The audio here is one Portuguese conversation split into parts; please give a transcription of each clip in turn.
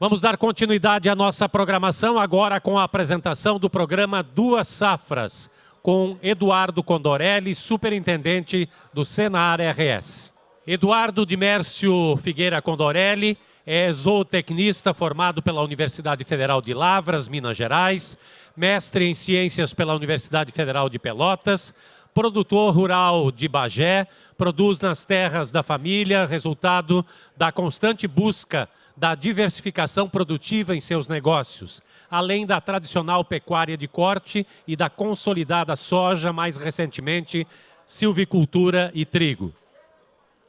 Vamos dar continuidade à nossa programação agora com a apresentação do programa Duas Safras, com Eduardo Condorelli, superintendente do Senar RS. Eduardo Dimércio Figueira Condorelli é zootecnista formado pela Universidade Federal de Lavras, Minas Gerais, mestre em Ciências pela Universidade Federal de Pelotas, produtor rural de Bagé, produz nas terras da família, resultado da constante busca da diversificação produtiva em seus negócios, além da tradicional pecuária de corte e da consolidada soja, mais recentemente, silvicultura e trigo.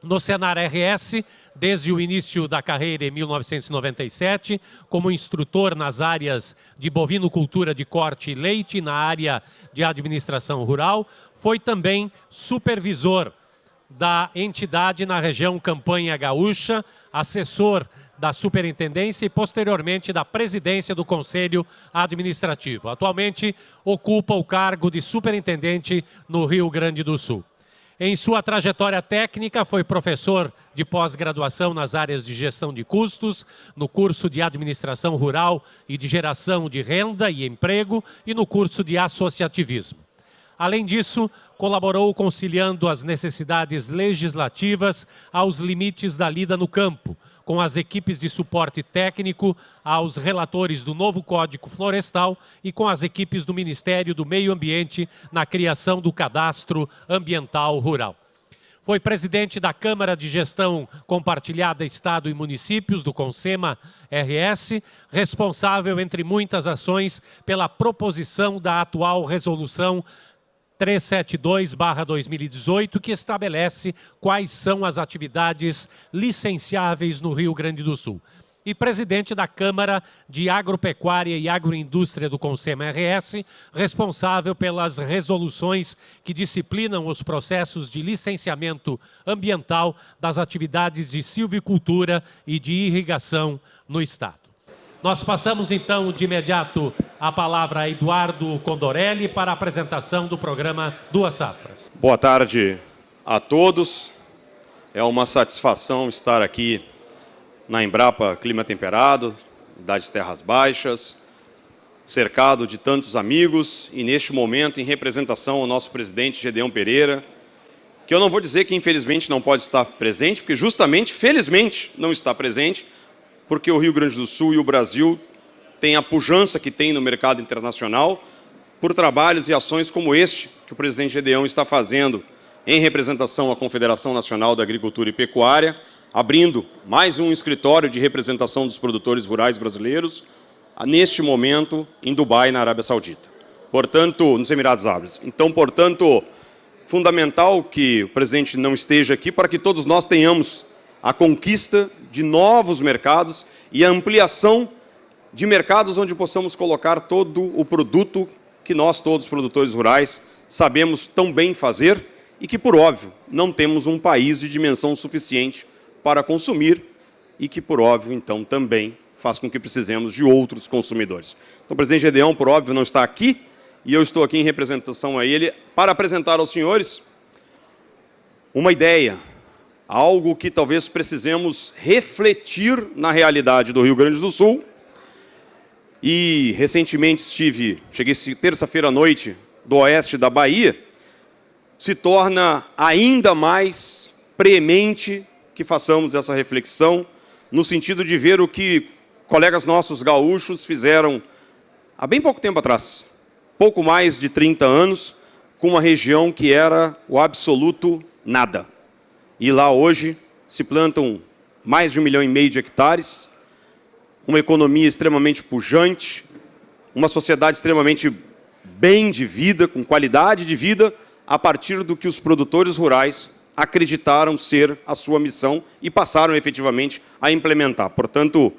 No Senar RS, desde o início da carreira em 1997, como instrutor nas áreas de bovinocultura de corte e leite, na área de administração rural, foi também supervisor da entidade na região Campanha Gaúcha, assessor da superintendência e, posteriormente, da presidência do Conselho Administrativo. Atualmente, ocupa o cargo de superintendente no Rio Grande do Sul. Em sua trajetória técnica, foi professor de pós-graduação nas áreas de gestão de custos, no curso de administração rural e de geração de renda e emprego e no curso de associativismo. Além disso, colaborou conciliando as necessidades legislativas aos limites da lida no campo, com as equipes de suporte técnico aos relatores do novo Código Florestal e com as equipes do Ministério do Meio Ambiente na criação do Cadastro Ambiental Rural. Foi presidente da Câmara de Gestão Compartilhada Estado e Municípios, do CONSEMA RS, responsável, entre muitas ações, pela proposição da atual resolução 372/2018, que estabelece quais são as atividades licenciáveis no Rio Grande do Sul. E presidente da Câmara de Agropecuária e Agroindústria do CONSEMA RS, responsável pelas resoluções que disciplinam os processos de licenciamento ambiental das atividades de silvicultura e de irrigação no Estado. Nós passamos, então, de imediato a palavra a Eduardo Condorelli para a apresentação do programa Duas Safras. Boa tarde a todos. É uma satisfação estar aqui na Embrapa Clima Temperado, das Terras Baixas, cercado de tantos amigos e, neste momento, em representação ao nosso presidente Gedeão Pereira, que eu não vou dizer que, infelizmente, não pode estar presente, porque, justamente, felizmente, não está presente, porque o Rio Grande do Sul e o Brasil têm a pujança que tem no mercado internacional por trabalhos e ações como este que o presidente Gedeão está fazendo em representação à Confederação Nacional da Agricultura e Pecuária, abrindo mais um escritório de representação dos produtores rurais brasileiros, neste momento, em Dubai, na Arábia Saudita. Portanto, nos Emirados Árabes. Então, portanto, fundamental que o presidente não esteja aqui para que todos nós tenhamos a conquista de novos mercados e a ampliação de mercados onde possamos colocar todo o produto que nós, todos os produtores rurais, sabemos tão bem fazer e que, por óbvio, não temos um país de dimensão suficiente para consumir e que, por óbvio, então, também faz com que precisemos de outros consumidores. Então, o presidente Gedeão, por óbvio, não está aqui e eu estou aqui em representação a ele para apresentar aos senhores uma ideia, algo que talvez precisemos refletir na realidade do Rio Grande do Sul. E recentemente cheguei terça-feira à noite do oeste da Bahia, se torna ainda mais premente que façamos essa reflexão, no sentido de ver o que colegas nossos gaúchos fizeram há bem pouco tempo atrás, pouco mais de 30 anos, com uma região que era o absoluto nada. E lá hoje se plantam mais de 1,5 milhão de hectares, uma economia extremamente pujante, uma sociedade extremamente bem de vida, com qualidade de vida, a partir do que os produtores rurais acreditaram ser a sua missão e passaram efetivamente a implementar. Portanto,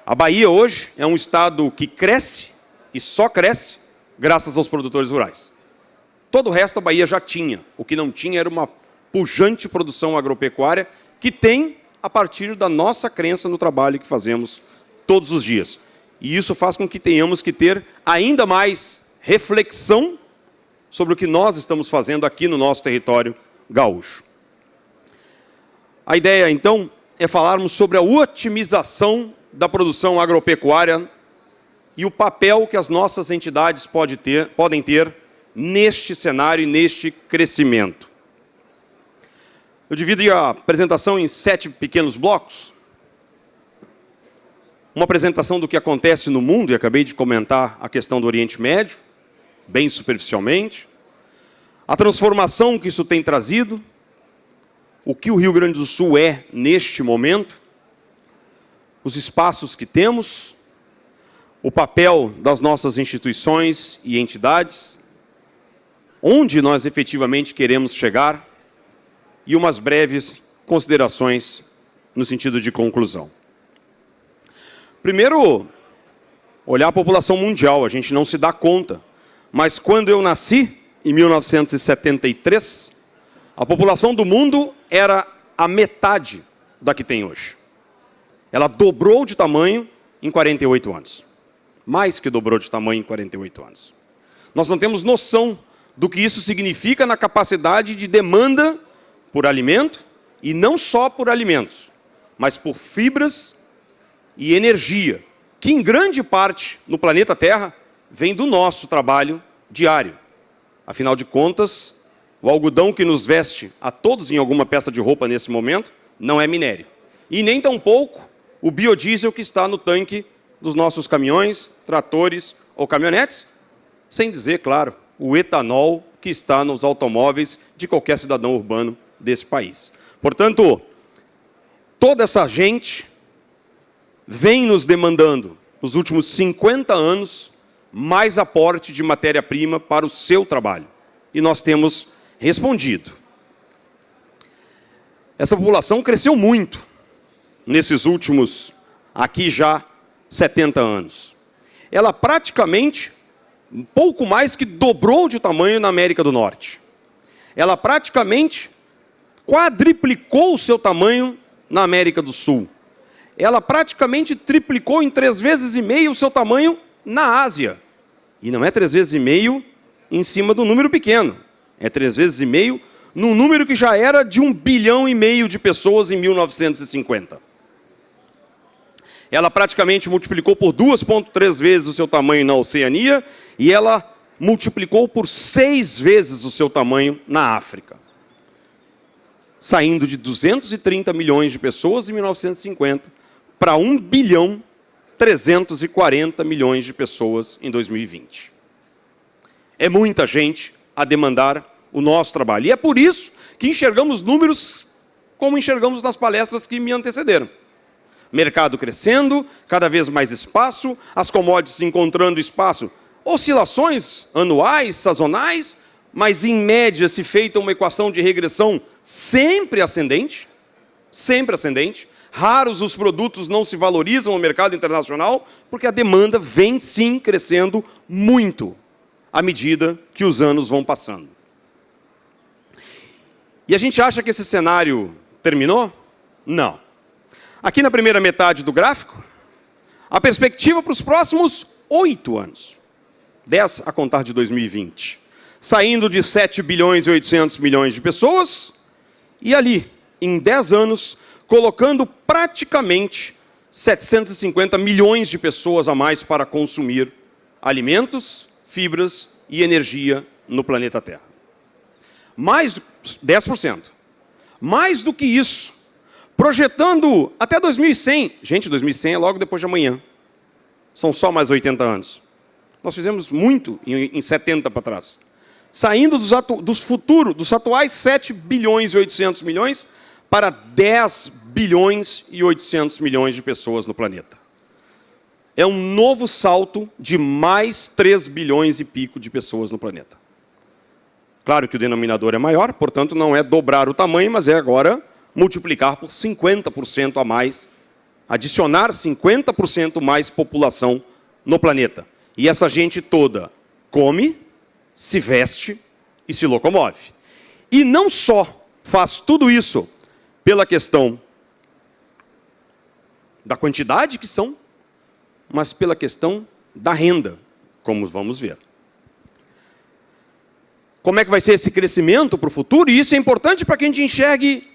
a Bahia hoje é um estado que cresce e só cresce graças aos produtores rurais. Todo o resto a Bahia já tinha, o que não tinha era uma pujante produção agropecuária que tem a partir da nossa crença no trabalho que fazemos todos os dias. E isso faz com que tenhamos que ter ainda mais reflexão sobre o que nós estamos fazendo aqui no nosso território gaúcho. A ideia, então, é falarmos sobre a otimização da produção agropecuária e o papel que as nossas entidades podem ter neste cenário e neste crescimento. Eu divido a apresentação em 7 pequenos blocos. Uma apresentação do que acontece no mundo, e acabei de comentar a questão do Oriente Médio, bem superficialmente. A transformação que isso tem trazido, o que o Rio Grande do Sul é neste momento, os espaços que temos, o papel das nossas instituições e entidades, onde nós efetivamente queremos chegar, e umas breves considerações no sentido de conclusão. Primeiro, olhar a população mundial, a gente não se dá conta, mas quando eu nasci, em 1973, a população do mundo era a metade da que tem hoje. Ela dobrou de tamanho em 48 anos. Mais que dobrou de tamanho em 48 anos. Nós não temos noção do que isso significa na capacidade de demanda por alimento, e não só por alimentos, mas por fibras e energia, que em grande parte no planeta Terra vem do nosso trabalho diário. Afinal de contas, o algodão que nos veste a todos em alguma peça de roupa nesse momento não é minério. E nem tampouco o biodiesel que está no tanque dos nossos caminhões, tratores ou caminhonetes, sem dizer, claro, o etanol que está nos automóveis de qualquer cidadão urbano desse país. Portanto, toda essa gente vem nos demandando, nos últimos 50 anos, mais aporte de matéria-prima para o seu trabalho. E nós temos respondido. Essa população cresceu muito nesses últimos, aqui já, 70 anos. Ela praticamente, um pouco mais que dobrou de tamanho na América do Norte. Ela praticamente quadriplicou o seu tamanho na América do Sul. Ela praticamente triplicou em 3,5 vezes o seu tamanho na Ásia. E não é 3,5 vezes em cima do número pequeno. É 3,5 vezes num número que já era de 1,5 bilhão de pessoas em 1950. Ela praticamente multiplicou por 2,3 vezes o seu tamanho na Oceania e ela multiplicou por 6 vezes o seu tamanho na África. Saindo de 230 milhões de pessoas em 1950 para 1,340 bilhão de pessoas em 2020. É muita gente a demandar o nosso trabalho. E é por isso que enxergamos números como enxergamos nas palestras que me antecederam. Mercado crescendo, cada vez mais espaço, as commodities encontrando espaço. Oscilações anuais, sazonais, mas em média se feita uma equação de regressão sempre ascendente, Raros os produtos não se valorizam no mercado internacional, porque a demanda vem sim crescendo muito à medida que os anos vão passando. E a gente acha que esse cenário terminou? Não. Aqui na primeira metade do gráfico, a perspectiva para os próximos 8 anos, 10 a contar de 2020, saindo de 7 bilhões e 800 milhões de pessoas, e ali, em 10 anos, colocando praticamente 750 milhões de pessoas a mais para consumir alimentos, fibras e energia no planeta Terra. Mais 10%. Mais do que isso, projetando até 2100. Gente, 2100 é logo depois de amanhã. São só mais 80 anos. Nós fizemos muito em 70 para trás. Saindo dos atuais 7 bilhões e 800 milhões para 10 bilhões e 800 milhões de pessoas no planeta. É um novo salto de mais 3 bilhões e pico de pessoas no planeta. Claro que o denominador é maior, portanto não é dobrar o tamanho, mas é agora multiplicar por 50% a mais, adicionar 50% mais população no planeta. E essa gente toda come, se veste e se locomove. E não só faz tudo isso pela questão da quantidade que são, mas pela questão da renda, como vamos ver. Como é que vai ser esse crescimento para o futuro? E isso é importante para que a gente enxergue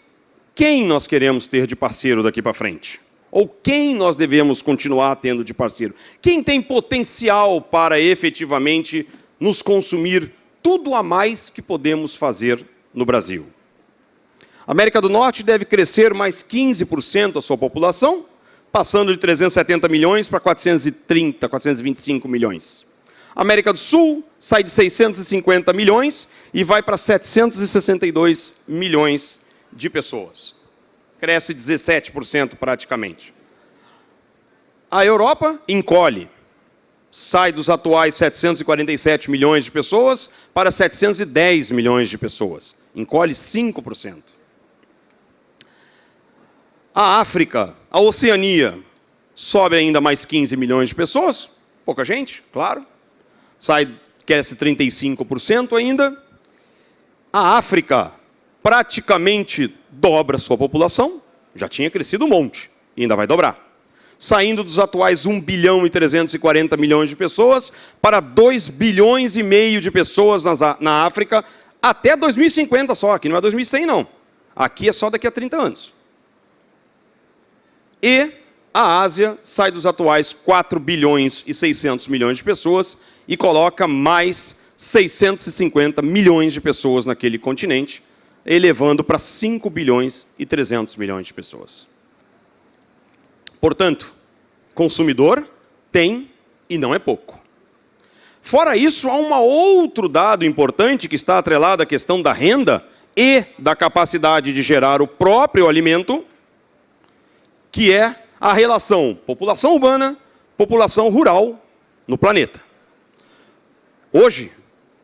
quem nós queremos ter de parceiro daqui para frente. Ou quem nós devemos continuar tendo de parceiro? Quem tem potencial para efetivamente nos consumir tudo a mais que podemos fazer no Brasil? A América do Norte deve crescer mais 15% a sua população, passando de 370 milhões para 430, 425 milhões. A América do Sul sai de 650 milhões e vai para 762 milhões de pessoas. Cresce 17% praticamente. A Europa encolhe. Sai dos atuais 747 milhões de pessoas para 710 milhões de pessoas. Encolhe 5%. A África, a Oceania, sobe ainda mais 15 milhões de pessoas. Pouca gente, claro. Cresce 35% ainda. A África praticamente dobra sua população. Já tinha crescido um monte e ainda vai dobrar. Saindo dos atuais 1 bilhão e 340 milhões de pessoas para 2 bilhões e meio de pessoas na África até 2050 só. Aqui não é 2100, não. Aqui é só daqui a 30 anos. E a Ásia sai dos atuais 4 bilhões e 600 milhões de pessoas e coloca mais 650 milhões de pessoas naquele continente, elevando para 5 bilhões e 300 milhões de pessoas. Portanto, consumidor tem e não é pouco. Fora isso, há um outro dado importante que está atrelado à questão da renda e da capacidade de gerar o próprio alimento, que é a relação população urbana, população rural no planeta. Hoje,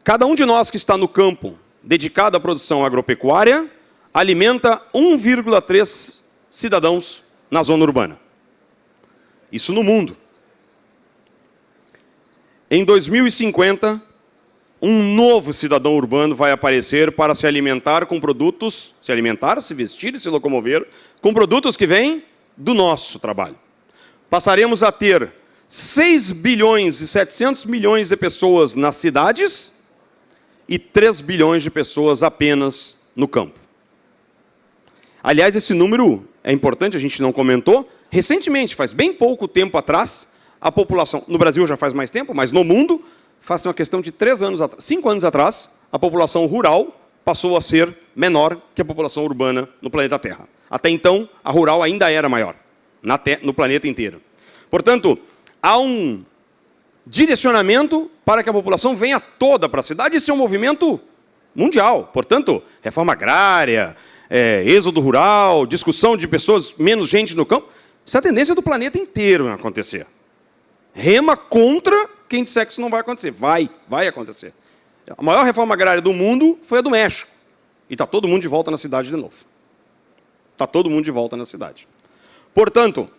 cada um de nós que está no campo dedicado à produção agropecuária alimenta 1,3 cidadãos na zona urbana. Isso no mundo. Em 2050, um novo cidadão urbano vai aparecer para se alimentar com produtos, se vestir e se locomover, com produtos que vêm do nosso trabalho. Passaremos a ter 6 bilhões e 700 milhões de pessoas nas cidades e 3 bilhões de pessoas apenas no campo. Aliás, esse número é importante, a gente não comentou. Recentemente, faz bem pouco tempo atrás, a população, no Brasil já faz mais tempo, mas no mundo, faz uma questão de 5 anos atrás, a população rural passou a ser menor que a população urbana no planeta Terra. Até então, a rural ainda era maior, no planeta inteiro. Portanto, há um direcionamento para que a população venha toda para a cidade. Isso é um movimento mundial. Portanto, reforma agrária, êxodo rural, discussão de pessoas, menos gente no campo. Isso é a tendência do planeta inteiro a acontecer. Rema contra quem disser que isso não vai acontecer. Vai acontecer. A maior reforma agrária do mundo foi a do México. E está todo mundo de volta na cidade de novo. Está todo mundo de volta na cidade. Portanto,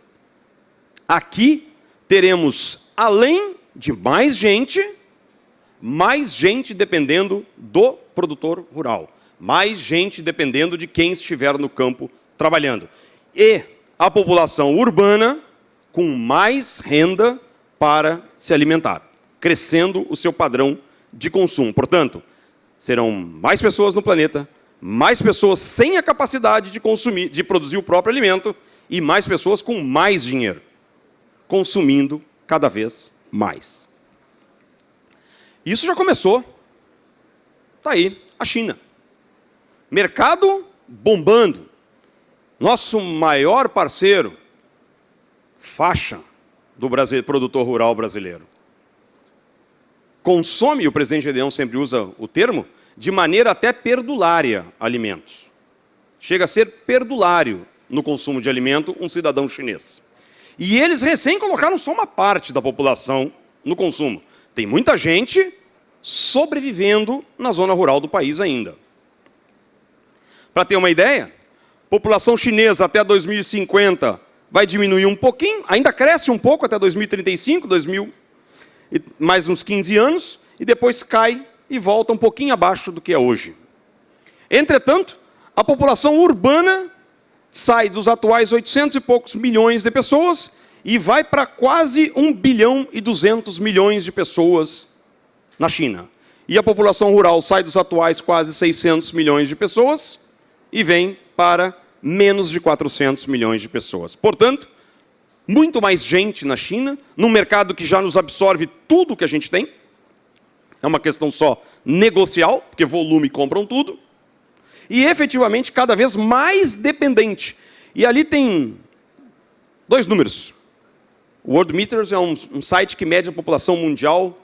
aqui teremos, além de mais gente dependendo do produtor rural, mais gente dependendo de quem estiver no campo trabalhando. E a população urbana com mais renda para se alimentar, crescendo o seu padrão de consumo. Portanto, serão mais pessoas no planeta, mais pessoas sem a capacidade de consumir, de produzir o próprio alimento, e mais pessoas com mais dinheiro, consumindo cada vez mais. Isso já começou. Está aí, a China. Mercado bombando. Nosso maior parceiro, faixa do produtor rural brasileiro. Consome, o presidente Gedeão sempre usa o termo, de maneira até perdulária alimentos. Chega a ser perdulário no consumo de alimento um cidadão chinês. E eles recém colocaram só uma parte da população no consumo. Tem muita gente sobrevivendo na zona rural do país ainda. Para ter uma ideia, a população chinesa até 2050 vai diminuir um pouquinho, ainda cresce um pouco até 2035, mais uns 15 anos, e depois cai e volta um pouquinho abaixo do que é hoje. Entretanto, a população urbana sai dos atuais 800 e poucos milhões de pessoas e vai para quase 1 bilhão e 200 milhões de pessoas na China. E a população rural sai dos atuais quase 600 milhões de pessoas e vem para menos de 400 milhões de pessoas. Portanto, muito mais gente na China, num mercado que já nos absorve tudo que a gente tem. É uma questão só negocial, porque volume compram tudo. E efetivamente cada vez mais dependente. E ali tem 2 números. O World Meters é um site que mede a população mundial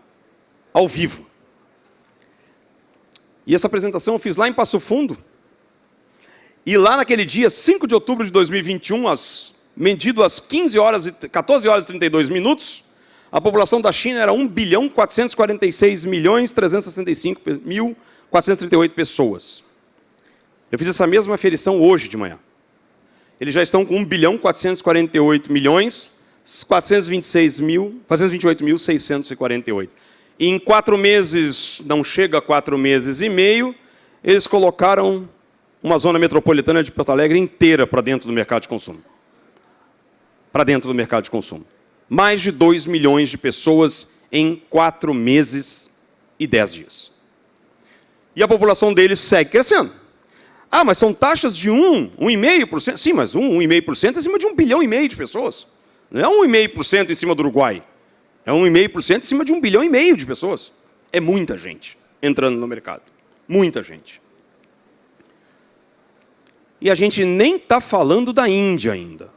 ao vivo. E essa apresentação eu fiz lá em Passo Fundo. E lá naquele dia, 5 de outubro de 2021, medido às 14 horas e 32 minutos, a população da China era 1.446.365.438 pessoas. Eu fiz essa mesma aferição hoje de manhã. Eles já estão com 1.448.428.648. E em 4 meses, não chega a 4 meses e meio, eles colocaram uma zona metropolitana de Porto Alegre inteira para dentro do mercado de consumo. Para dentro do mercado de consumo. Mais de 2 milhões de pessoas em 4 meses e 10 dias. E a população deles segue crescendo. Ah, mas são taxas de 1,5%. Sim, mas 1,5% em cima de 1,5 bilhão de pessoas. Não é 1,5% em cima do Uruguai. É 1,5% em cima de 1,5 bilhão de pessoas. É muita gente entrando no mercado. Muita gente. E a gente nem está falando da Índia ainda.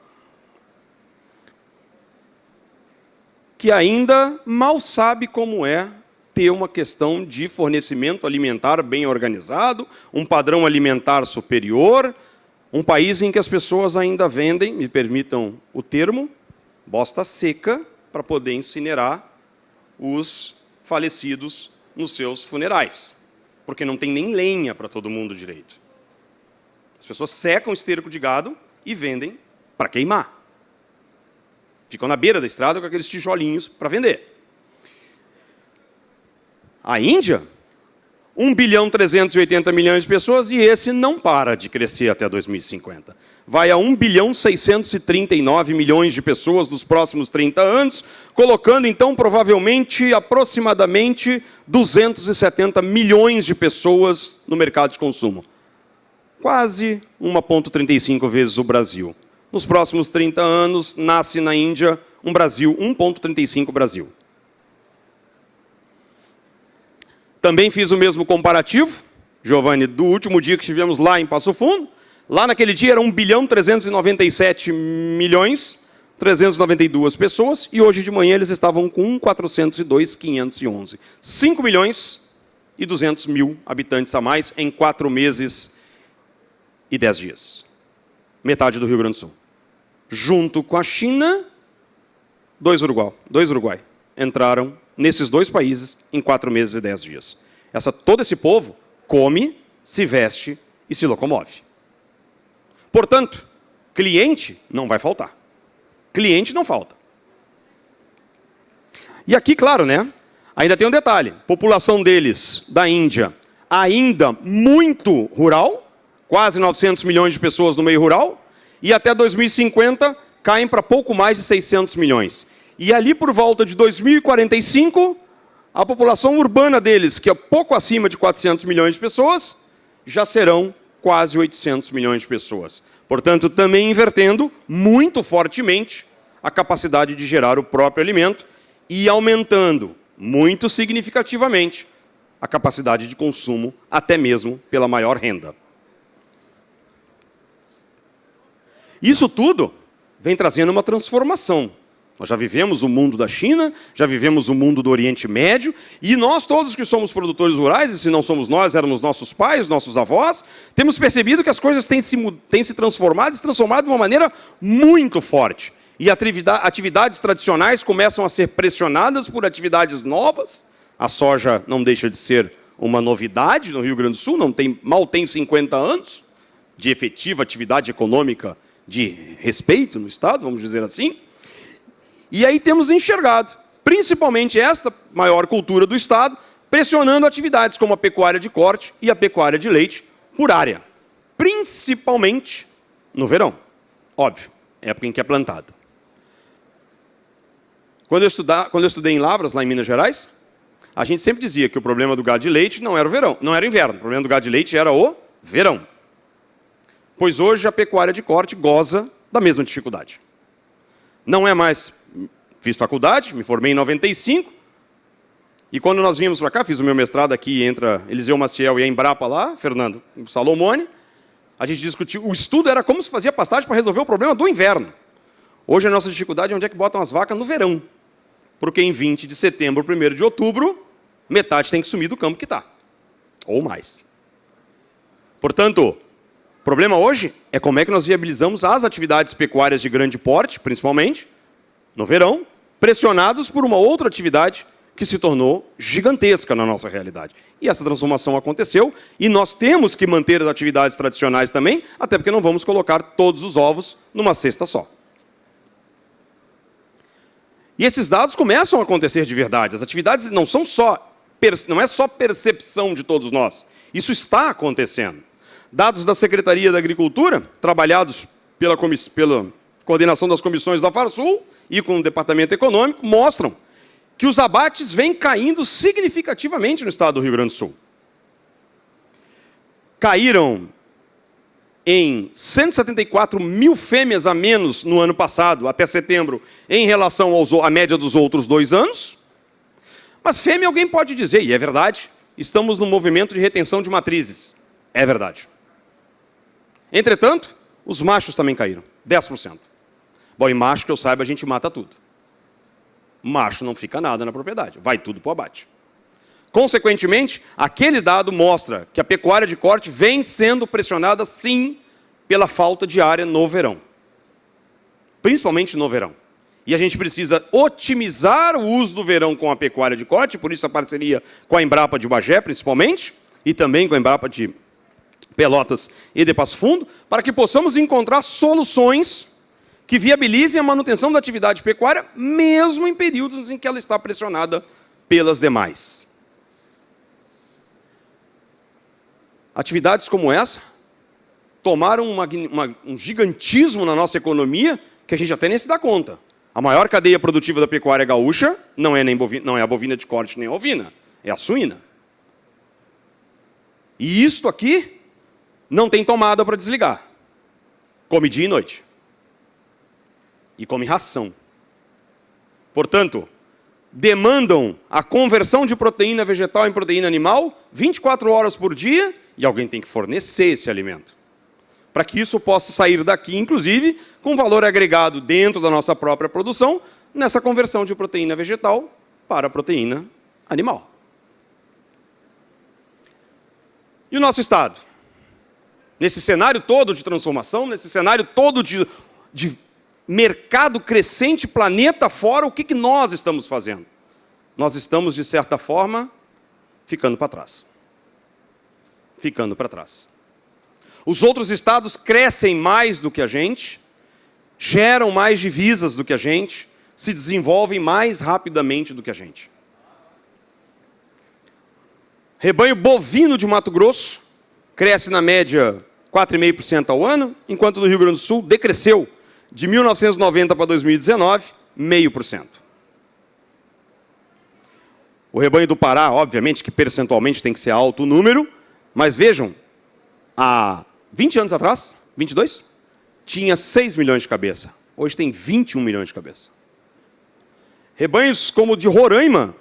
Que ainda mal sabe como é ter uma questão de fornecimento alimentar bem organizado, um padrão alimentar superior, um país em que as pessoas ainda vendem, me permitam o termo, bosta seca, para poder incinerar os falecidos nos seus funerais. Porque não tem nem lenha para todo mundo direito. As pessoas secam o esterco de gado e vendem para queimar. Ficam na beira da estrada com aqueles tijolinhos para vender. A Índia, 1.380 bilhões de pessoas, e esse não para de crescer até 2050. Vai a 1.639 bilhões de pessoas nos próximos 30 anos, colocando, então, provavelmente, aproximadamente 270 milhões de pessoas no mercado de consumo. Quase 1,35 vezes o Brasil. Nos próximos 30 anos, nasce na Índia um Brasil, 1,35 Brasil. Também fiz o mesmo comparativo, Giovanni, do último dia que estivemos lá em Passo Fundo. Lá naquele dia eram 1.397.392 pessoas, e hoje de manhã eles estavam com 402.511. 5.200.000 habitantes a mais em 4 meses e 10 dias. Metade do Rio Grande do Sul. Junto com a China, 2 Uruguai entraram nesses 2 países em 4 meses e 10 dias. Todo esse povo come, se veste e se locomove. Portanto, cliente não vai faltar. Cliente não falta. E aqui, claro, né? Ainda tem um detalhe. População deles, da Índia, ainda muito rural, quase 900 milhões de pessoas no meio rural, e até 2050 caem para pouco mais de 600 milhões. E ali por volta de 2045, a população urbana deles, que é pouco acima de 400 milhões de pessoas, já serão quase 800 milhões de pessoas. Portanto, também invertendo muito fortemente a capacidade de gerar o próprio alimento e aumentando muito significativamente a capacidade de consumo, até mesmo pela maior renda. Isso tudo vem trazendo uma transformação. Nós já vivemos o mundo da China, já vivemos o mundo do Oriente Médio, e nós todos que somos produtores rurais, e se não somos nós, éramos nossos pais, nossos avós, temos percebido que as coisas têm se transformado e se transformado de uma maneira muito forte. E atividades tradicionais começam a ser pressionadas por atividades novas. A soja não deixa de ser uma novidade no Rio Grande do Sul, mal tem 50 anos de efetiva atividade econômica de respeito no Estado, vamos dizer assim. E aí temos enxergado, principalmente esta maior cultura do Estado, pressionando atividades como a pecuária de corte e a pecuária de leite por área. Principalmente no verão. Óbvio, época em que é plantada. Quando eu estudei em Lavras, lá em Minas Gerais, a gente sempre dizia que o problema do gado de leite não era o verão, não era o inverno. O problema do gado de leite era o verão. Pois hoje a pecuária de corte goza da mesma dificuldade. Não é mais... Fiz faculdade, me formei em 95, e quando nós vimos para cá, fiz o meu mestrado aqui entre a Eliseu Maciel e a Embrapa lá, Fernando Salomone, a gente discutiu, o estudo era como se fazia pastagem para resolver o problema do inverno. Hoje a nossa dificuldade é onde é que botam as vacas no verão. Porque em 20 de setembro, 1º de outubro, metade tem que sumir do campo que está. Ou mais. Portanto, o problema hoje é como é que nós viabilizamos as atividades pecuárias de grande porte, principalmente, no verão, pressionados por uma outra atividade que se tornou gigantesca na nossa realidade. E essa transformação aconteceu, e nós temos que manter as atividades tradicionais também, até porque não vamos colocar todos os ovos numa cesta só. E esses dados começam a acontecer de verdade. As atividades não é só percepção de todos nós. Isso está acontecendo. Dados da Secretaria da Agricultura, trabalhados pela coordenação das comissões da Farsul e com o Departamento Econômico, mostram que os abates vêm caindo significativamente no estado do Rio Grande do Sul. Caíram em 174 mil fêmeas a menos no ano passado, até setembro, em relação à média dos outros 2 anos. Mas fêmea, alguém pode dizer, e é verdade, estamos num movimento de retenção de matrizes. É verdade. Entretanto, os machos também caíram, 10%. Bom, e macho, que eu saiba, a gente mata tudo. Macho não fica nada na propriedade, vai tudo para o abate. Consequentemente, aquele dado mostra que a pecuária de corte vem sendo pressionada, sim, pela falta de área no verão. Principalmente no verão. E a gente precisa otimizar o uso do verão com a pecuária de corte, por isso a parceria com a Embrapa de Bagé, principalmente, e também com a Embrapa de Pelotas e de Passo Fundo, para que possamos encontrar soluções que viabilizem a manutenção da atividade pecuária, mesmo em períodos em que ela está pressionada pelas demais. Atividades como essa tomaram um gigantismo na nossa economia que a gente até nem se dá conta. A maior cadeia produtiva da pecuária gaúcha não é a bovina de corte nem a ovina, é a suína. E isto aqui não tem tomada para desligar. Come dia e noite. E come ração. Portanto, demandam a conversão de proteína vegetal em proteína animal 24 horas por dia e alguém tem que fornecer esse alimento. Para que isso possa sair daqui, inclusive, com valor agregado dentro da nossa própria produção, nessa conversão de proteína vegetal para proteína animal. E o nosso Estado? Nesse cenário todo de transformação, nesse cenário todo de mercado crescente, planeta fora, o que nós estamos fazendo? Nós estamos, de certa forma, ficando para trás. Ficando para trás. Os outros estados crescem mais do que a gente, geram mais divisas do que a gente, se desenvolvem mais rapidamente do que a gente. Rebanho bovino de Mato Grosso cresce na média 4,5% ao ano, enquanto no Rio Grande do Sul decresceu de 1990 para 2019, 0,5%. O rebanho do Pará, obviamente, que percentualmente tem que ser alto o número, mas vejam, há 20 anos atrás, 22, tinha 6 milhões de cabeça. Hoje tem 21 milhões de cabeça. Rebanhos como o de Roraima,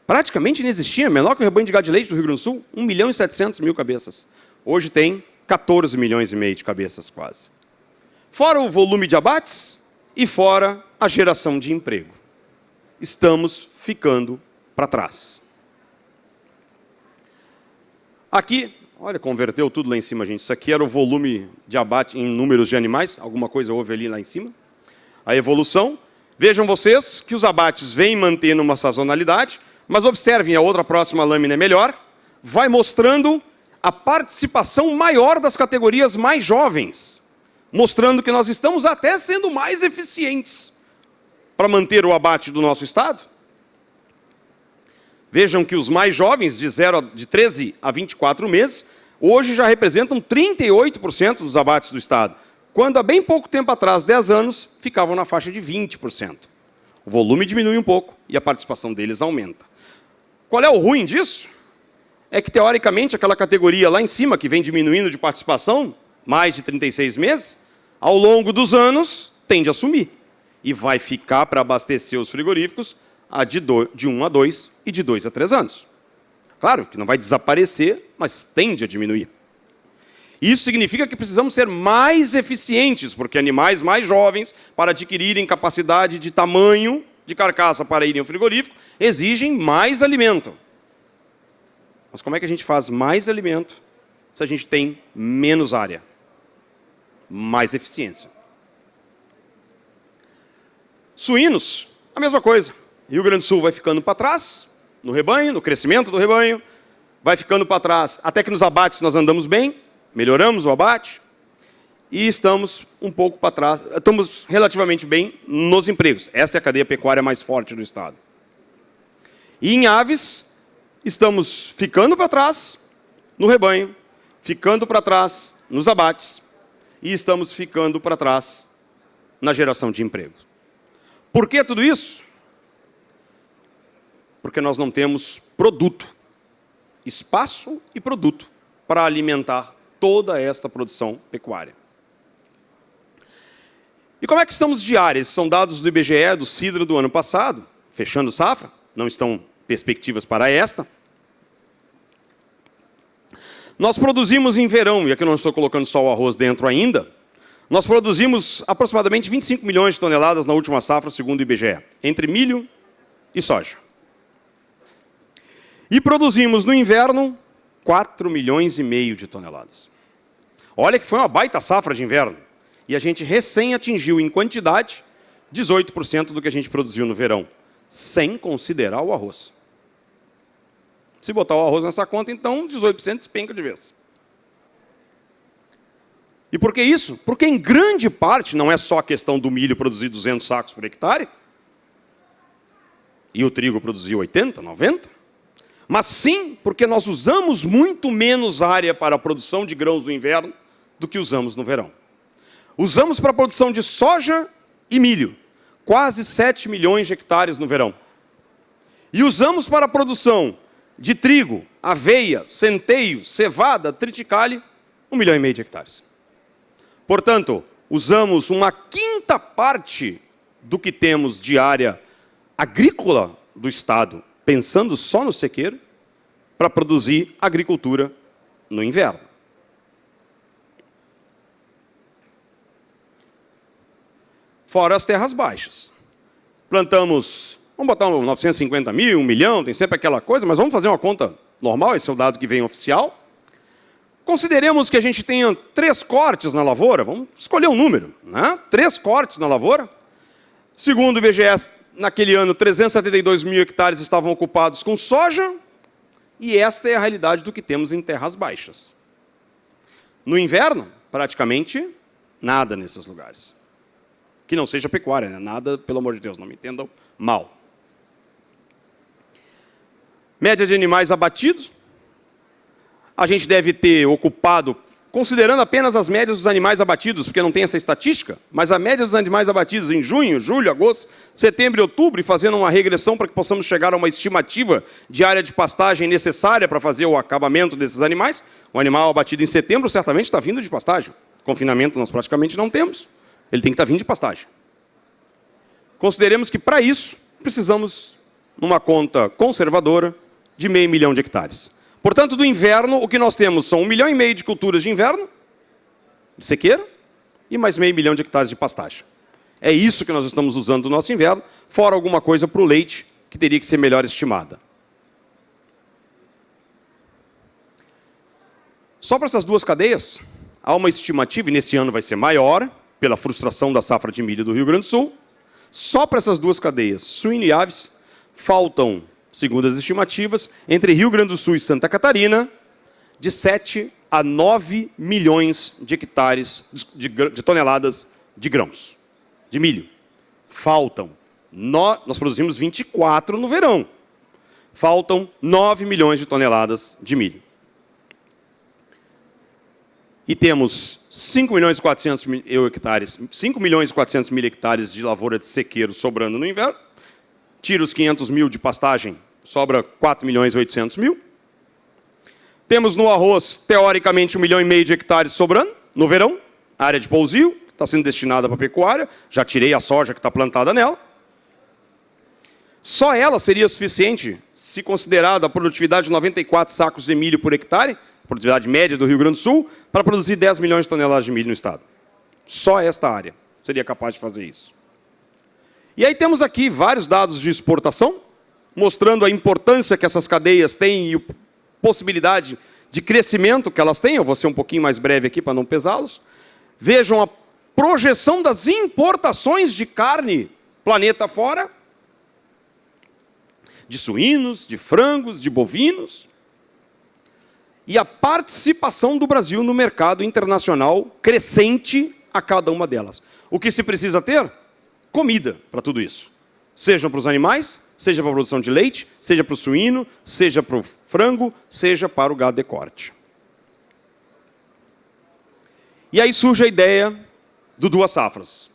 praticamente não existia, menor que o rebanho de gado de leite do Rio Grande do Sul, 1 milhão e 700 mil cabeças. Hoje tem 14 milhões e meio de cabeças quase. Fora o volume de abates e fora a geração de emprego. Estamos ficando para trás. Aqui, olha, converteu tudo lá em cima, gente. Isso aqui era o volume de abate em números de animais. Alguma coisa houve ali lá em cima. A evolução. Vejam vocês que os abates vêm mantendo uma sazonalidade, mas observem, a outra próxima lâmina é melhor, vai mostrando a participação maior das categorias mais jovens, mostrando que nós estamos até sendo mais eficientes para manter o abate do nosso estado. Vejam que os mais jovens, de 13 a 24 meses, hoje já representam 38% dos abates do estado, quando há bem pouco tempo atrás, 10 anos, ficavam na faixa de 20%. O volume diminui um pouco e a participação deles aumenta. Qual é o ruim disso? É que, teoricamente, aquela categoria lá em cima, que vem diminuindo de participação, mais de 36 meses, ao longo dos anos, tende a sumir. e vai ficar para abastecer os frigoríficos de 1 a 2 e de 2 a 3 anos. Claro que não vai desaparecer, mas tende a diminuir. Isso significa que precisamos ser mais eficientes, porque animais mais jovens, para adquirirem capacidade de tamanho de carcaça para irem ao frigorífico, exigem mais alimento. Mas como é que a gente faz mais alimento se a gente tem menos área? Mais eficiência. Suínos, a mesma coisa. Rio Grande do Sul vai ficando para trás, no rebanho, no crescimento do rebanho, vai ficando para trás, até que nos abates nós andamos bem, melhoramos o abate, e estamos um pouco para trás, estamos relativamente bem nos empregos. Essa é a cadeia pecuária mais forte do Estado. E em aves, estamos ficando para trás no rebanho, ficando para trás nos abates, e estamos ficando para trás na geração de emprego. Por que tudo isso? Porque nós não temos produto, espaço e produto para alimentar toda esta produção pecuária. E como é que estamos de área? Esses são dados do IBGE, do Sidra do ano passado, fechando safra, não estão perspectivas para esta. Nós produzimos em verão, e aqui eu não estou colocando só o arroz dentro ainda, nós produzimos aproximadamente 25 milhões de toneladas na última safra, segundo o IBGE, entre milho e soja. E produzimos no inverno 4 milhões e meio de toneladas. Olha que foi uma baita safra de inverno. E a gente recém atingiu em quantidade 18% do que a gente produziu no verão, sem considerar o arroz. Se botar o arroz nessa conta, então 18% despenca de vez. E por que isso? Porque em grande parte, não é só a questão do milho produzir 200 sacos por hectare, e o trigo produzir 80, 90, mas sim porque nós usamos muito menos área para a produção de grãos no inverno do que usamos no verão. Usamos para a produção de soja e milho, quase 7 milhões de hectares no verão. E usamos para a produção de trigo, aveia, centeio, cevada, triticale, 1,5 milhão de hectares. Portanto, usamos uma quinta parte do que temos de área agrícola do Estado, pensando só no sequeiro, para produzir agricultura no inverno. Fora as terras baixas. Plantamos, vamos botar 950 mil, 1 milhão, tem sempre aquela coisa, mas vamos fazer uma conta normal, esse é o dado que vem oficial. Consideremos que a gente tenha 3 cortes na lavoura, vamos escolher um número, né? 3 cortes na lavoura. Segundo o IBGE, naquele ano, 372 mil hectares estavam ocupados com soja, e esta é a realidade do que temos em terras baixas. No inverno, praticamente nada nesses lugares. Que não seja pecuária, né? Nada, pelo amor de Deus, não me entendam mal. Média de animais abatidos. A gente deve ter ocupado, considerando apenas as médias dos animais abatidos, porque não tem essa estatística, mas a média dos animais abatidos em junho, julho, agosto, setembro e outubro, e fazendo uma regressão para que possamos chegar a uma estimativa de área de pastagem necessária para fazer o acabamento desses animais. O animal abatido em setembro certamente está vindo de pastagem. Confinamento nós praticamente não temos. Ele tem que estar vindo de pastagem. Consideremos que, para isso, precisamos, numa conta conservadora, de 500 mil de hectares. Portanto, do inverno, o que nós temos são 1,5 milhão de culturas de inverno, de sequeira, e mais 500 mil de hectares de pastagem. É isso que nós estamos usando no nosso inverno, fora alguma coisa para o leite, que teria que ser melhor estimada. Só para essas 2 cadeias, há uma estimativa, e nesse ano vai ser maior, pela frustração da safra de milho do Rio Grande do Sul. Só para essas 2 cadeias, suíno e aves, faltam, segundo as estimativas, entre Rio Grande do Sul e Santa Catarina, de 7 a 9 milhões de hectares de toneladas de grãos, de milho. Faltam, nós produzimos 24 no verão, faltam 9 milhões de toneladas de milho. E temos 5 milhões e 400 mil hectares, 5 milhões e 400 mil hectares de lavoura de sequeiro sobrando no inverno. Tira os 500 mil de pastagem, sobra 4 milhões e 800 mil. Temos no arroz, teoricamente, 1,5 milhão de hectares sobrando, no verão, área de pousio, está sendo destinada para a pecuária, já tirei a soja que está plantada nela. Só ela seria suficiente, se considerada a produtividade de 94 sacos de milho por hectare, produtividade média do Rio Grande do Sul, para produzir 10 milhões de toneladas de milho no estado. Só esta área seria capaz de fazer isso. E aí temos aqui vários dados de exportação, mostrando a importância que essas cadeias têm e a possibilidade de crescimento que elas têm. Eu vou ser um pouquinho mais breve aqui para não pesá-los. Vejam a projeção das importações de carne planeta fora, de suínos, de frangos, de bovinos, e a participação do Brasil no mercado internacional crescente a cada uma delas. O que se precisa ter? Comida para tudo isso. Seja para os animais, seja para a produção de leite, seja para o suíno, seja para o frango, seja para o gado de corte. E aí surge a ideia do Duas Safras.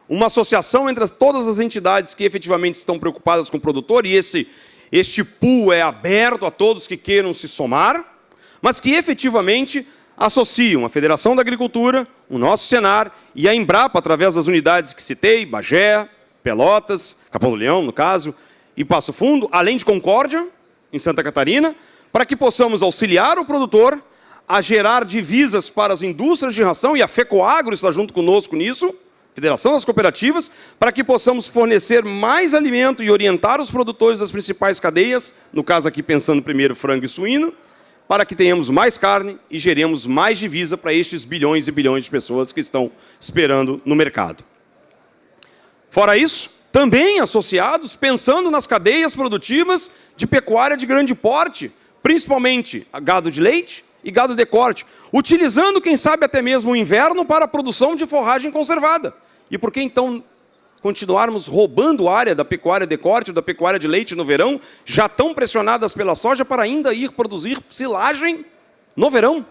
Uma associação entre todas as entidades que efetivamente estão preocupadas com o produtor, e este pool é aberto a todos que queiram se somar, mas que efetivamente associam a Federação da Agricultura, o nosso Senar e a Embrapa, através das unidades que citei, Bagé, Pelotas, Capão do Leão, no caso, e Passo Fundo, além de Concórdia, em Santa Catarina, para que possamos auxiliar o produtor a gerar divisas para as indústrias de ração, e a FECOAGRO está junto conosco nisso, Federação das Cooperativas, para que possamos fornecer mais alimento e orientar os produtores das principais cadeias, no caso aqui pensando primeiro frango e suíno, para que tenhamos mais carne e geremos mais divisa para estes bilhões e bilhões de pessoas que estão esperando no mercado. Fora isso, também associados, pensando nas cadeias produtivas de pecuária de grande porte, principalmente gado de leite e gado de corte, utilizando, quem sabe, até mesmo o inverno para a produção de forragem conservada. E por que, então, continuarmos roubando área da pecuária de corte ou da pecuária de leite no verão, já tão pressionadas pela soja, para ainda ir produzir silagem no verão?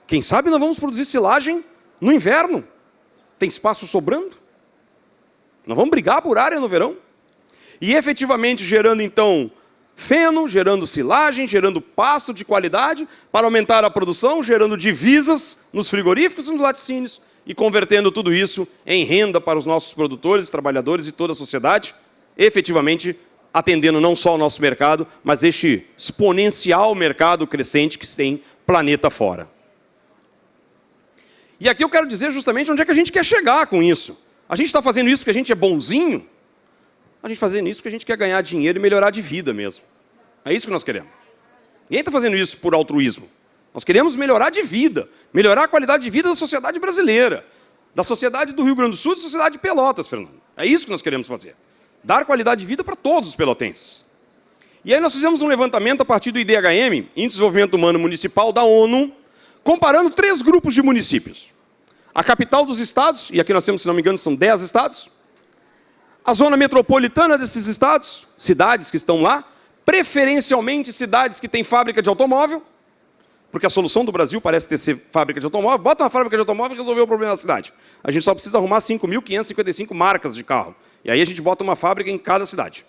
Quem sabe nós vamos produzir silagem no inverno? Tem espaço sobrando? Nós vamos brigar por área no verão? E efetivamente gerando, então, feno, gerando silagem, gerando pasto de qualidade, para aumentar a produção, gerando divisas nos frigoríficos e nos laticínios, e convertendo tudo isso em renda para os nossos produtores, trabalhadores e toda a sociedade, efetivamente atendendo não só o nosso mercado, mas este exponencial mercado crescente que tem planeta fora. E aqui eu quero dizer justamente onde é que a gente quer chegar com isso. A gente está fazendo isso porque a gente é bonzinho? A gente está fazendo isso porque a gente quer ganhar dinheiro e melhorar de vida mesmo. É isso que nós queremos. Ninguém está fazendo isso por altruísmo. Nós queremos melhorar de vida, melhorar a qualidade de vida da sociedade brasileira, da sociedade do Rio Grande do Sul e da sociedade de Pelotas, Fernando. É isso que nós queremos fazer. Dar qualidade de vida para todos os pelotenses. E aí nós fizemos um levantamento a partir do IDHM, Índice de Desenvolvimento Humano Municipal da ONU, comparando 3 grupos de municípios. A capital dos estados, e aqui nós temos, se não me engano, são 10 estados. A zona metropolitana desses estados, cidades que estão lá, preferencialmente cidades que têm fábrica de automóvel, porque a solução do Brasil parece ter ser fábrica de automóvel. Bota uma fábrica de automóvel e resolveu o problema da cidade. A gente só precisa arrumar 5.555 marcas de carro. E aí a gente bota uma fábrica em cada cidade.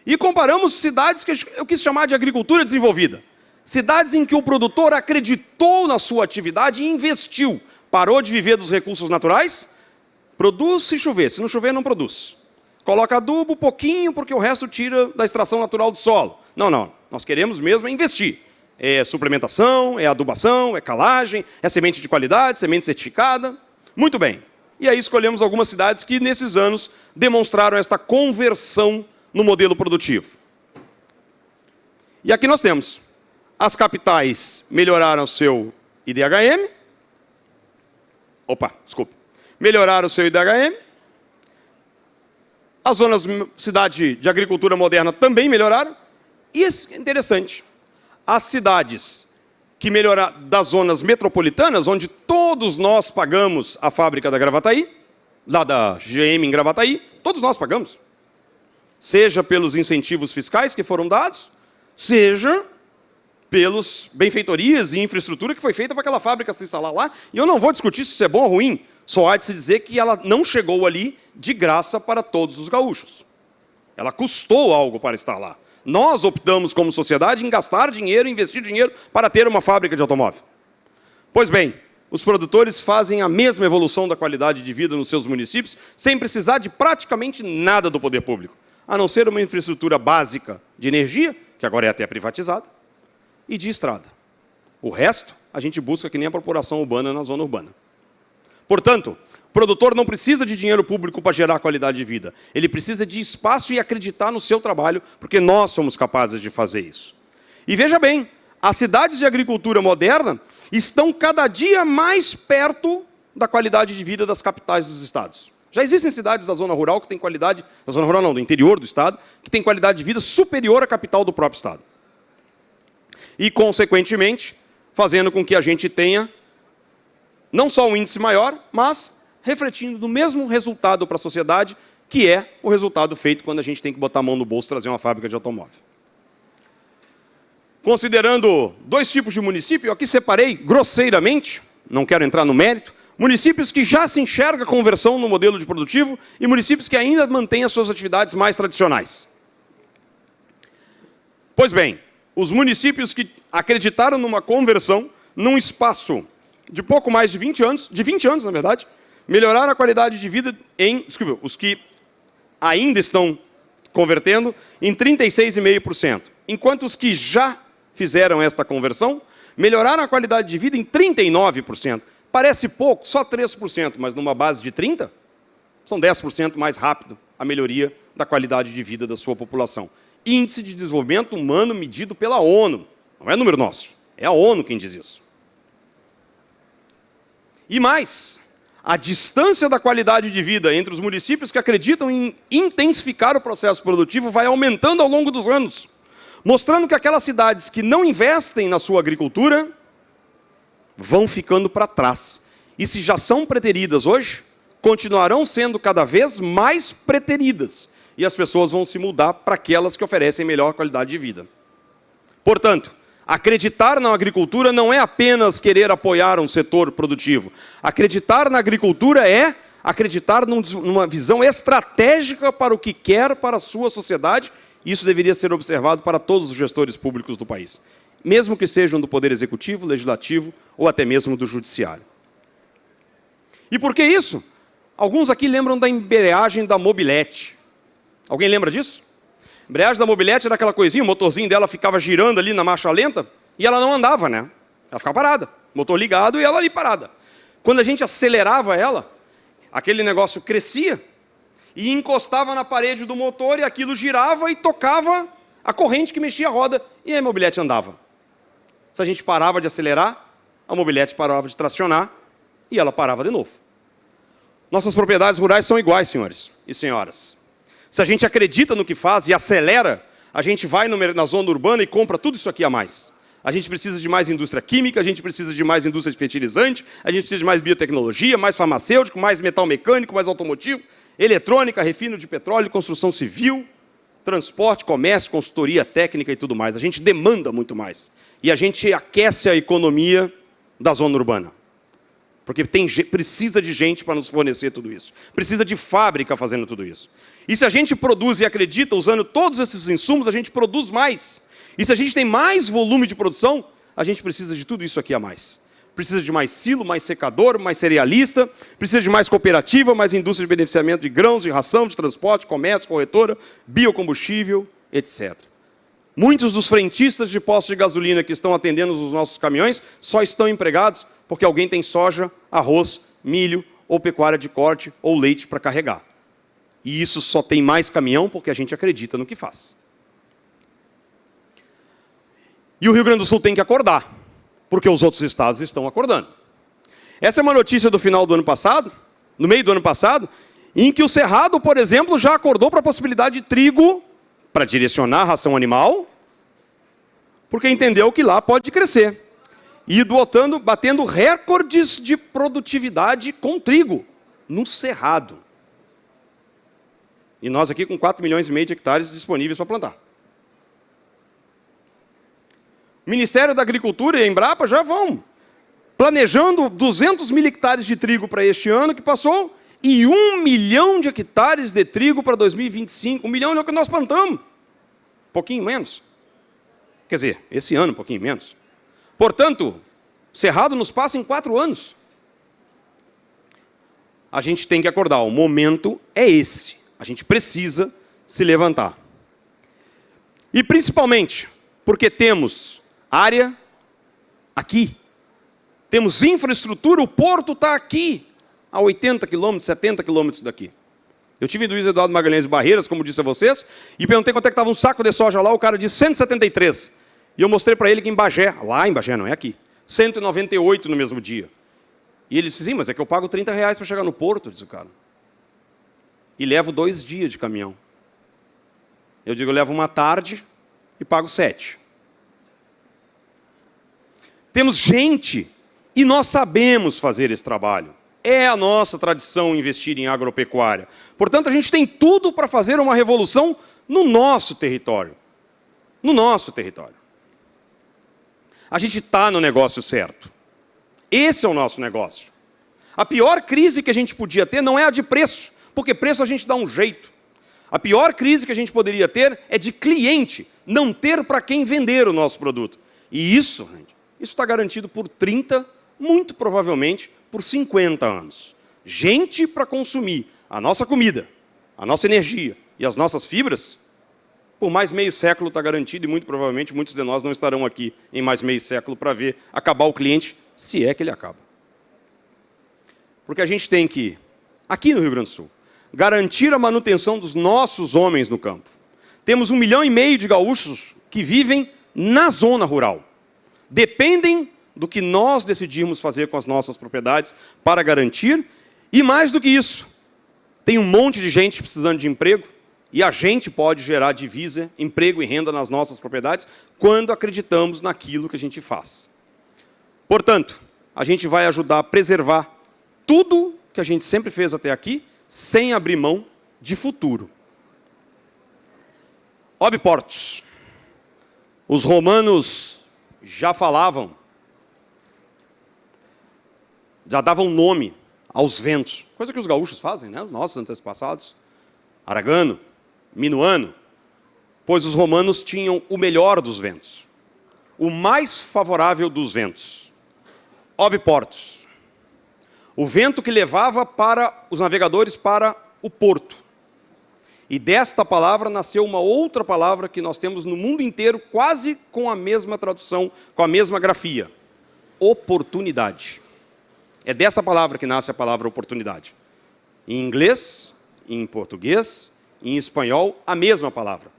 E comparamos cidades que eu quis chamar de agricultura desenvolvida. Cidades em que o produtor acreditou na sua atividade e investiu. Parou de viver dos recursos naturais, produz se chover. Se não chover, não produz. Coloca adubo pouquinho, porque o resto tira da extração natural do solo. Não. Nós queremos mesmo investir. É suplementação, é adubação, é calagem, é semente de qualidade, semente certificada. Muito bem. E aí escolhemos algumas cidades que, nesses anos, demonstraram esta conversão no modelo produtivo. E aqui nós temos. As capitais melhoraram o seu IDHM. Melhoraram o seu IDHM. As zonas cidade de agricultura moderna também melhoraram. E é interessante. As cidades que melhoraram das zonas metropolitanas, onde todos nós pagamos a fábrica da Gravataí, lá da GM em Gravataí, todos nós pagamos. Seja pelos incentivos fiscais que foram dados, seja pelos benfeitorias e infraestrutura que foi feita para aquela fábrica se instalar lá. E eu não vou discutir se isso é bom ou ruim, só há de se dizer que ela não chegou ali de graça para todos os gaúchos. Ela custou algo para estar lá. Nós optamos como sociedade em gastar dinheiro, investir dinheiro para ter uma fábrica de automóvel. Pois bem, os produtores fazem a mesma evolução da qualidade de vida nos seus municípios, sem precisar de praticamente nada do poder público, a não ser uma infraestrutura básica de energia, que agora é até privatizada, e de estrada. O resto, a gente busca que nem a população urbana na zona urbana. Portanto, o produtor não precisa de dinheiro público para gerar qualidade de vida. Ele precisa de espaço e acreditar no seu trabalho, porque nós somos capazes de fazer isso. E veja bem, as cidades de agricultura moderna estão cada dia mais perto da qualidade de vida das capitais dos estados. Já existem cidades da zona rural que têm qualidade, da zona rural não, do interior do estado, que têm qualidade de vida superior à capital do próprio estado. E, consequentemente, fazendo com que a gente tenha não só um índice maior, mas refletindo no mesmo resultado para a sociedade, que é o resultado feito quando a gente tem que botar a mão no bolso e trazer uma fábrica de automóvel. Considerando dois tipos de município, eu aqui separei grosseiramente, não quero entrar no mérito, municípios que já se enxergam a conversão no modelo de produtivo e municípios que ainda mantêm as suas atividades mais tradicionais. Pois bem, os municípios que acreditaram numa conversão, num espaço de pouco mais de 20 anos, na verdade, melhoraram a qualidade de vida os que ainda estão convertendo, em 36,5%. Enquanto os que já fizeram esta conversão, melhoraram a qualidade de vida em 39%. Parece pouco, só 3%, mas numa base de 30%, são 10% mais rápido a melhoria da qualidade de vida da sua população. Índice de Desenvolvimento Humano medido pela ONU. Não é número nosso, é a ONU quem diz isso. E mais, a distância da qualidade de vida entre os municípios que acreditam em intensificar o processo produtivo vai aumentando ao longo dos anos, mostrando que aquelas cidades que não investem na sua agricultura vão ficando para trás. E se já são preteridas hoje, continuarão sendo cada vez mais preteridas. E as pessoas vão se mudar para aquelas que oferecem melhor qualidade de vida. Portanto, acreditar na agricultura não é apenas querer apoiar um setor produtivo. Acreditar na agricultura é acreditar numa visão estratégica para o que quer para a sua sociedade. Isso deveria ser observado para todos os gestores públicos do país, mesmo que sejam do Poder Executivo, Legislativo ou até mesmo do Judiciário. E por que isso? Alguns aqui lembram da embreagem da mobilete. Alguém lembra disso? A embreagem da mobilete era aquela coisinha, o motorzinho dela ficava girando ali na marcha lenta e ela não andava, né? Ela ficava parada, motor ligado e ela ali parada. Quando a gente acelerava ela, aquele negócio crescia e encostava na parede do motor e aquilo girava e tocava a corrente que mexia a roda e a mobilete andava. Se a gente parava de acelerar, a mobilete parava de tracionar e ela parava de novo. Nossas propriedades rurais são iguais, senhores e senhoras. Se a gente acredita no que faz e acelera, a gente vai na zona urbana e compra tudo isso aqui a mais. A gente precisa de mais indústria química, a gente precisa de mais indústria de fertilizante, a gente precisa de mais biotecnologia, mais farmacêutico, mais metal mecânico, mais automotivo, eletrônica, refino de petróleo, construção civil, transporte, comércio, consultoria técnica e tudo mais. A gente demanda muito mais. E a gente aquece a economia da zona urbana. Porque precisa de gente para nos fornecer tudo isso. Precisa de fábrica fazendo tudo isso. E se a gente produz e acredita usando todos esses insumos, a gente produz mais. E se a gente tem mais volume de produção, a gente precisa de tudo isso aqui a mais. Precisa de mais silo, mais secador, mais cerealista, precisa de mais cooperativa, mais indústria de beneficiamento de grãos, de ração, de transporte, comércio, corretora, biocombustível, etc. Muitos dos frentistas de postos de gasolina que estão atendendo os nossos caminhões só estão empregados porque alguém tem soja, arroz, milho, ou pecuária de corte, ou leite para carregar. E isso só tem mais caminhão porque a gente acredita no que faz. E o Rio Grande do Sul tem que acordar, porque os outros estados estão acordando. Essa é uma notícia do final do ano passado, no meio do ano passado, em que o Cerrado, por exemplo, já acordou para a possibilidade de trigo para direcionar a ração animal, porque entendeu que lá pode crescer. E batendo recordes de produtividade com trigo, no Cerrado. E nós aqui com 4,5 milhões de hectares disponíveis para plantar. O Ministério da Agricultura e a Embrapa já vão planejando 200 mil hectares de trigo para este ano que passou e 1 milhão de hectares de trigo para 2025. 1 milhão é o que nós plantamos. Um pouquinho menos. Quer dizer, esse ano um pouquinho menos. Portanto, Cerrado nos passa em 4 anos. a gente tem que acordar. O momento é esse. A gente precisa se levantar. E principalmente porque temos área aqui. Temos infraestrutura, o porto está aqui, a 80 quilômetros, 70 quilômetros daqui. Eu tive Luiz Eduardo Magalhães Barreiras, como disse a vocês, e perguntei quanto é que estava um saco de soja lá, o cara disse 173. E eu mostrei para ele que em Bagé, lá em Bagé, não é aqui, 198 no mesmo dia. E ele disse, sim, mas é que eu pago R$30 para chegar no porto, disse o cara. E levo 2 dias de caminhão. Eu digo, eu levo uma tarde e pago 7. Temos gente, e nós sabemos fazer esse trabalho. É a nossa tradição investir em agropecuária. Portanto, a gente tem tudo para fazer uma revolução no nosso território. No nosso território. A gente está no negócio certo. Esse é o nosso negócio. A pior crise que a gente podia ter não é a de preço, porque preço a gente dá um jeito. A pior crise que a gente poderia ter é de cliente, não ter para quem vender o nosso produto. E isso, gente, isso está garantido por 30, muito provavelmente por 50 anos. Gente para consumir a nossa comida, a nossa energia e as nossas fibras, por mais meio século está garantido e muito provavelmente muitos de nós não estarão aqui em mais meio século para ver acabar o cliente, se é que ele acaba. Porque a gente tem que, aqui no Rio Grande do Sul, garantir a manutenção dos nossos homens no campo. Temos 1,5 milhão de gaúchos que vivem na zona rural. Dependem do que nós decidimos fazer com as nossas propriedades para garantir. E mais do que isso, tem um monte de gente precisando de emprego e a gente pode gerar divisa, emprego e renda nas nossas propriedades quando acreditamos naquilo que a gente faz. Portanto, a gente vai ajudar a preservar tudo que a gente sempre fez até aqui, sem abrir mão de futuro. Obiportos. Os romanos já falavam, já davam nome aos ventos, coisa que os gaúchos fazem, né? Os nossos antepassados, Aragano, Minuano, pois os romanos tinham o melhor dos ventos, o mais favorável dos ventos, obiportos, o vento que levava para os navegadores para o porto. E desta palavra nasceu uma outra palavra que nós temos no mundo inteiro, quase com a mesma tradução, com a mesma grafia, oportunidade. É dessa palavra que nasce a palavra oportunidade. Em inglês, em português, em espanhol, a mesma palavra.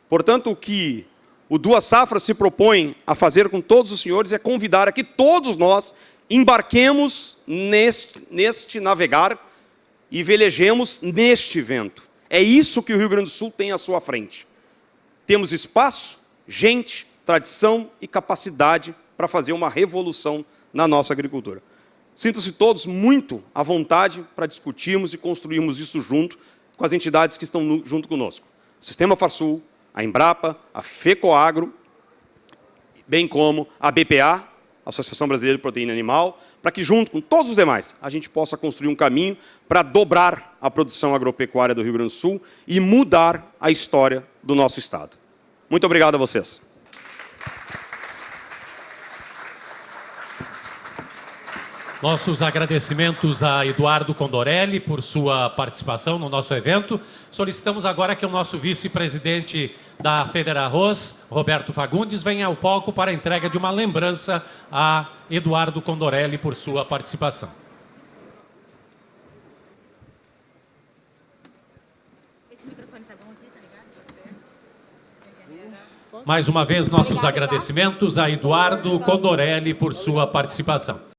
Portanto, o que o Duas Safras se propõe a fazer com todos os senhores é convidar a que todos nós embarquemos neste navegar e velejemos neste vento. É isso que o Rio Grande do Sul tem à sua frente. Temos espaço, gente, tradição e capacidade para fazer uma revolução na nossa agricultura. Sintam-se todos muito à vontade para discutirmos e construirmos isso junto com as entidades que estão junto conosco. O Sistema Farsul, a Embrapa, a FECOAGRO, bem como a BPA, Associação Brasileira de Proteína Animal, para que junto com todos os demais a gente possa construir um caminho para dobrar a produção agropecuária do Rio Grande do Sul e mudar a história do nosso Estado. Muito obrigado a vocês. Nossos agradecimentos a Eduardo Condorelli por sua participação no nosso evento. Solicitamos agora que o nosso vice-presidente da Federarroz, Roberto Fagundes, venha ao palco para a entrega de uma lembrança a Eduardo Condorelli por sua participação. Esse microfone tá bom aqui, tá ligado? Mais uma vez, nossos agradecimentos a Eduardo Condorelli por sua participação.